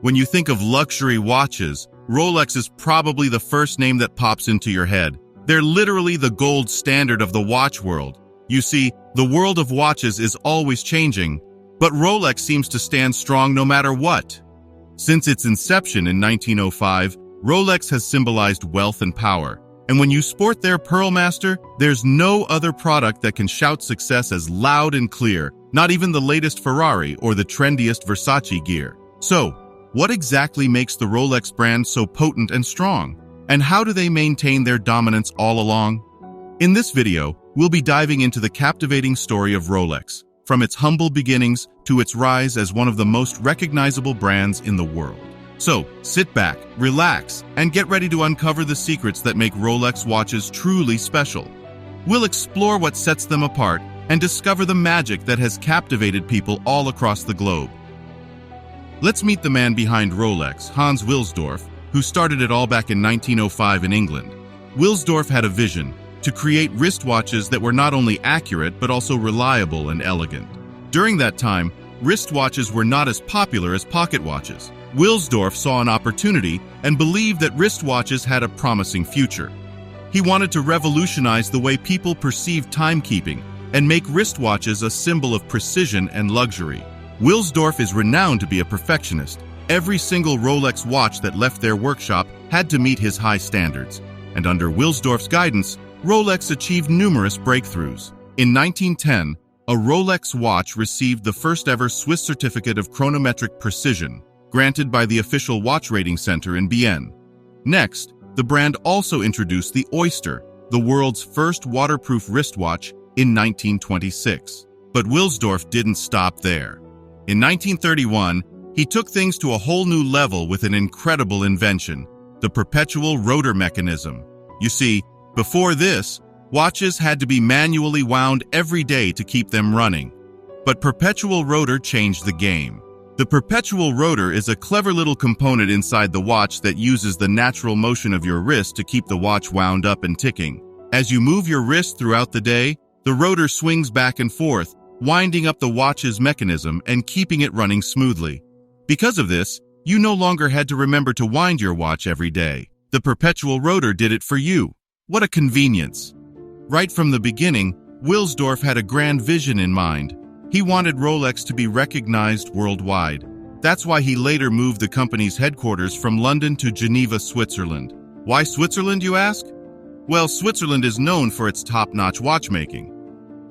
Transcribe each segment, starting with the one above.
When you think of luxury watches, Rolex is probably the first name that pops into your head. They're literally the gold standard of the watch world. You see, the world of watches is always changing, but Rolex seems to stand strong no matter what. Since its inception in 1905, Rolex has symbolized wealth and power. And when you sport their Pearlmaster, there's no other product that can shout success as loud and clear, not even the latest Ferrari or the trendiest Versace gear. So, what exactly makes the Rolex brand so potent and strong? And how do they maintain their dominance all along? In this video, we'll be diving into the captivating story of Rolex, from its humble beginnings to its rise as one of the most recognizable brands in the world. So, sit back, relax, and get ready to uncover the secrets that make Rolex watches truly special. We'll explore what sets them apart and discover the magic that has captivated people all across the globe. Let's meet the man behind Rolex, Hans Wilsdorf, who started it all back in 1905 in England. Wilsdorf had a vision to create wristwatches that were not only accurate but also reliable and elegant. During that time, wristwatches were not as popular as pocket watches. Wilsdorf saw an opportunity and believed that wristwatches had a promising future. He wanted to revolutionize the way people perceived timekeeping and make wristwatches a symbol of precision and luxury. Wilsdorf is renowned to be a perfectionist. Every single Rolex watch that left their workshop had to meet his high standards, and under Wilsdorf's guidance, Rolex achieved numerous breakthroughs. In 1910, a Rolex watch received the first-ever Swiss certificate of chronometric precision, granted by the official watch rating center in Bienne. Next, the brand also introduced the Oyster, the world's first waterproof wristwatch, in 1926. But Wilsdorf didn't stop there. In 1931, he took things to a whole new level with an incredible invention, the perpetual rotor mechanism. You see, before this, watches had to be manually wound every day to keep them running. But perpetual rotor changed the game. The perpetual rotor is a clever little component inside the watch that uses the natural motion of your wrist to keep the watch wound up and ticking. As you move your wrist throughout the day, the rotor swings back and forth, winding up the watch's mechanism and keeping it running smoothly. Because of this, you no longer had to remember to wind your watch every day. The perpetual rotor did it for you. What a convenience! Right from the beginning, Wilsdorf had a grand vision in mind. He wanted Rolex to be recognized worldwide. That's why he later moved the company's headquarters from London to Geneva, Switzerland. Why Switzerland, you ask? Well, Switzerland is known for its top-notch watchmaking.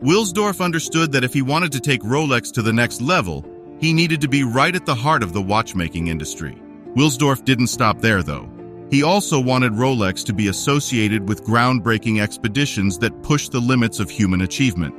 Wilsdorf understood that if he wanted to take Rolex to the next level, he needed to be right at the heart of the watchmaking industry. Wilsdorf didn't stop there, though. He also wanted Rolex to be associated with groundbreaking expeditions that pushed the limits of human achievement.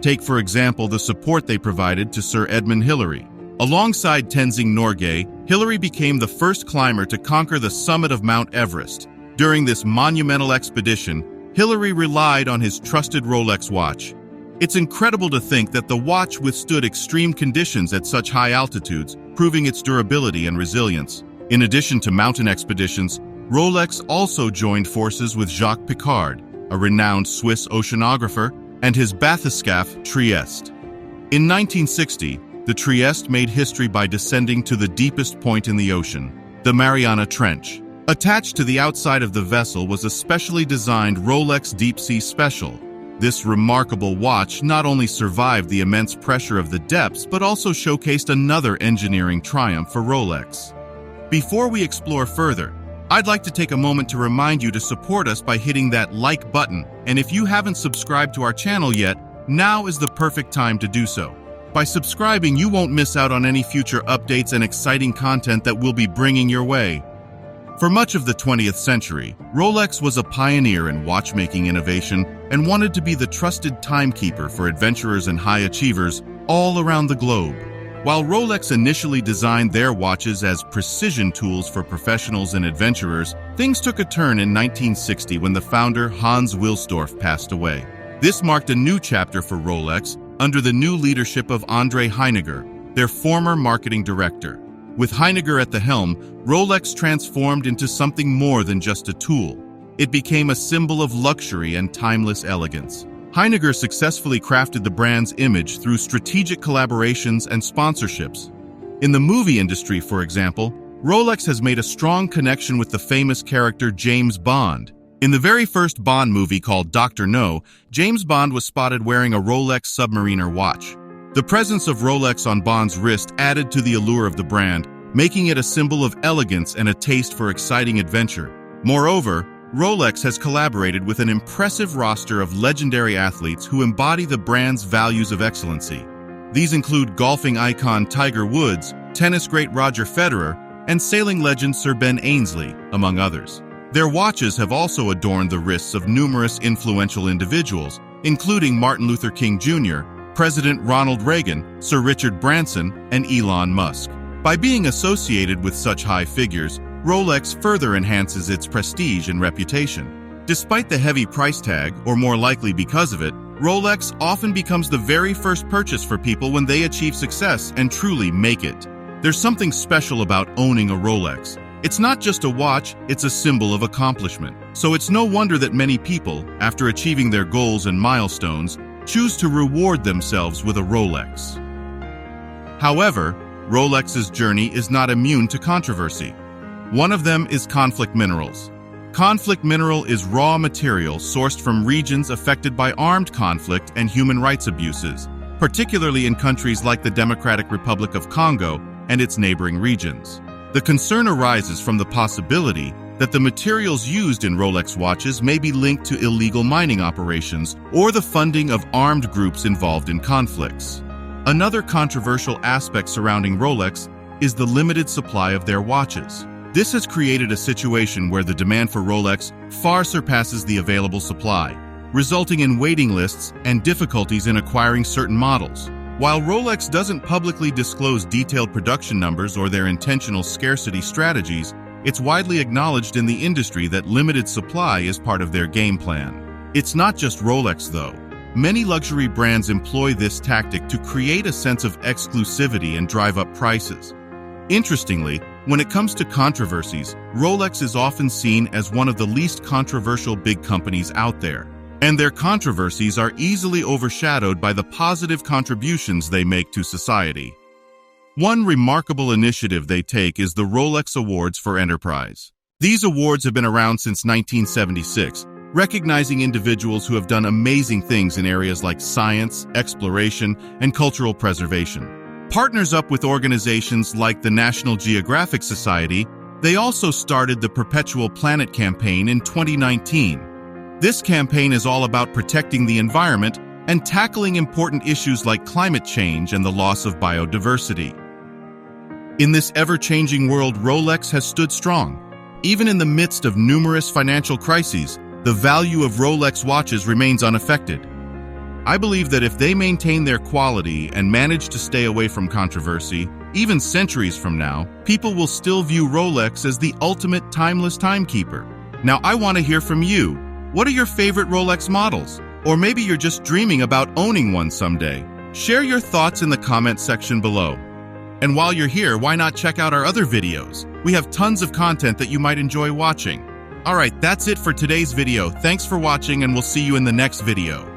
Take, for example, the support they provided to Sir Edmund Hillary. Alongside Tenzing Norgay, Hillary became the first climber to conquer the summit of Mount Everest. During this monumental expedition, Hillary relied on his trusted Rolex watch. It's incredible to think that the watch withstood extreme conditions at such high altitudes, proving its durability and resilience. In addition to mountain expeditions, Rolex also joined forces with Jacques Piccard, a renowned Swiss oceanographer, and his bathyscaphe, Trieste. In 1960, the Trieste made history by descending to the deepest point in the ocean, the Mariana Trench. Attached to the outside of the vessel was a specially designed Rolex Deep Sea Special. This remarkable watch not only survived the immense pressure of the depths, but also showcased another engineering triumph for Rolex. Before we explore further, I'd like to take a moment to remind you to support us by hitting that like button, and if you haven't subscribed to our channel yet, now is the perfect time to do so. By subscribing, you won't miss out on any future updates and exciting content that we'll be bringing your way. For much of the 20th century, Rolex was a pioneer in watchmaking innovation and wanted to be the trusted timekeeper for adventurers and high achievers all around the globe. While Rolex initially designed their watches as precision tools for professionals and adventurers, things took a turn in 1960 when the founder Hans Wilsdorf passed away. This marked a new chapter for Rolex under the new leadership of Andre Heiniger, their former marketing director. With Heiniger at the helm, Rolex transformed into something more than just a tool. It became a symbol of luxury and timeless elegance. Heiniger successfully crafted the brand's image through strategic collaborations and sponsorships. In the movie industry, for example, Rolex has made a strong connection with the famous character James Bond. In the very first Bond movie called Dr. No, James Bond was spotted wearing a Rolex Submariner watch. The presence of Rolex on Bond's wrist added to the allure of the brand, making it a symbol of elegance and a taste for exciting adventure. Moreover, Rolex has collaborated with an impressive roster of legendary athletes who embody the brand's values of excellency. These include golfing icon Tiger Woods, tennis great Roger Federer, and sailing legend Sir Ben Ainslie, among others. Their watches have also adorned the wrists of numerous influential individuals, including Martin Luther King Jr., President Ronald Reagan, Sir Richard Branson, and Elon Musk. By being associated with such high figures, Rolex further enhances its prestige and reputation. Despite the heavy price tag, or more likely because of it, Rolex often becomes the very first purchase for people when they achieve success and truly make it. There's something special about owning a Rolex. It's not just a watch, it's a symbol of accomplishment. So it's no wonder that many people, after achieving their goals and milestones, choose to reward themselves with a Rolex. However, Rolex's journey is not immune to controversy. One of them is conflict minerals. Conflict mineral is raw material sourced from regions affected by armed conflict and human rights abuses, particularly in countries like the Democratic Republic of Congo and its neighboring regions. The concern arises from the possibility that the materials used in Rolex watches may be linked to illegal mining operations or the funding of armed groups involved in conflicts. Another controversial aspect surrounding Rolex is the limited supply of their watches. This has created a situation where the demand for Rolex far surpasses the available supply, resulting in waiting lists and difficulties in acquiring certain models. While Rolex doesn't publicly disclose detailed production numbers or their intentional scarcity strategies, it's widely acknowledged in the industry that limited supply is part of their game plan. It's not just Rolex, though. Many luxury brands employ this tactic to create a sense of exclusivity and drive up prices. Interestingly, when it comes to controversies, Rolex is often seen as one of the least controversial big companies out there. And their controversies are easily overshadowed by the positive contributions they make to society. One remarkable initiative they take is the Rolex Awards for Enterprise. These awards have been around since 1976, recognizing individuals who have done amazing things in areas like science, exploration, and cultural preservation. Partners up with organizations like the National Geographic Society, they also started the Perpetual Planet campaign in 2019. This campaign is all about protecting the environment and tackling important issues like climate change and the loss of biodiversity. In this ever-changing world, Rolex has stood strong. Even in the midst of numerous financial crises, the value of Rolex watches remains unaffected. I believe that if they maintain their quality and manage to stay away from controversy, even centuries from now, people will still view Rolex as the ultimate timeless timekeeper. Now, I want to hear from you. What are your favorite Rolex models? Or maybe you're just dreaming about owning one someday. Share your thoughts in the comment section below. And while you're here, why not check out our other videos? We have tons of content that you might enjoy watching. Alright, that's it for today's video. Thanks for watching and we'll see you in the next video.